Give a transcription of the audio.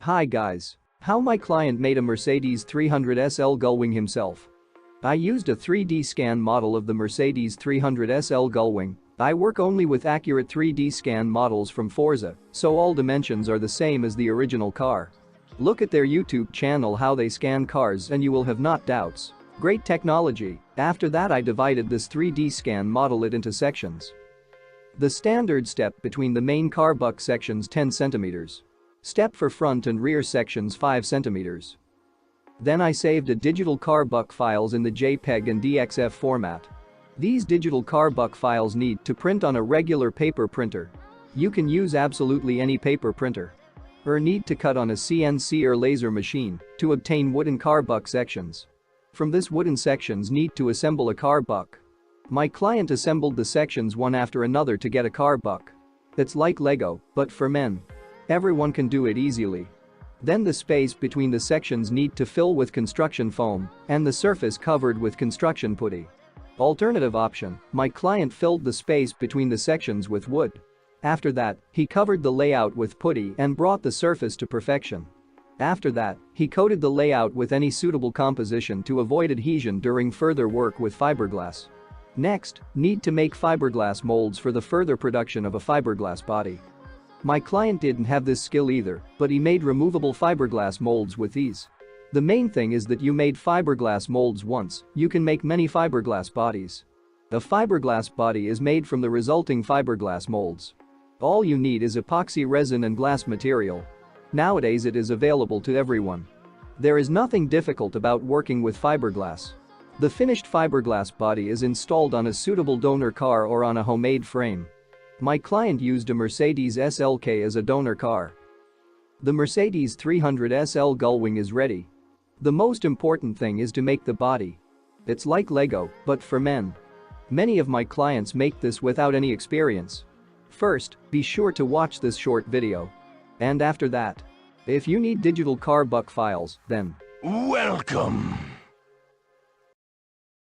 Hi guys. How my client made a Mercedes 300SL Gullwing himself. I used a 3D scan model of the Mercedes 300SL Gullwing. I work only with accurate 3D scan models from Forza, so all dimensions are the same as the original car. Look at their YouTube channel how they scan cars and you will have not doubts. Great technology. After that I divided this 3D scan model it into sections. The standard step between the main car buck sections 10 cm. Step for front and rear sections 5 cm. Then I saved a digital car buck files in the JPEG and DXF format. These digital car buck files need to print on a regular paper printer. You can use absolutely any paper printer. Or need to cut on a CNC or laser machine to obtain wooden car buck sections. From this wooden sections need to assemble a car buck. My client assembled the sections one after another to get a car buck. It's like Lego, but for men. Everyone can do it easily. Then the space between the sections need to fill with construction foam and the surface covered with construction putty. Alternative option, my client filled the space between the sections with wood. After that, he covered the layout with putty and brought the surface to perfection. After that, he coated the layout with any suitable composition to avoid adhesion during further work with fiberglass. Next, need to make fiberglass molds for the further production of a fiberglass body. My client didn't have this skill either, but he made removable fiberglass molds with ease. The main thing is that you made fiberglass molds once, you can make many fiberglass bodies. A fiberglass body is made from the resulting fiberglass molds. All you need is epoxy resin and glass material. Nowadays it is available to everyone. There is nothing difficult about working with fiberglass. The finished fiberglass body is installed on a suitable donor car or on a homemade frame. My client used a Mercedes SLK as a donor car. The Mercedes 300SL Gullwing is ready. The most important thing is to make the body. It's like Lego, but for men. Many of my clients make this without any experience. First, be sure to watch this short video. And after that, if you need digital car buck files, then Welcome.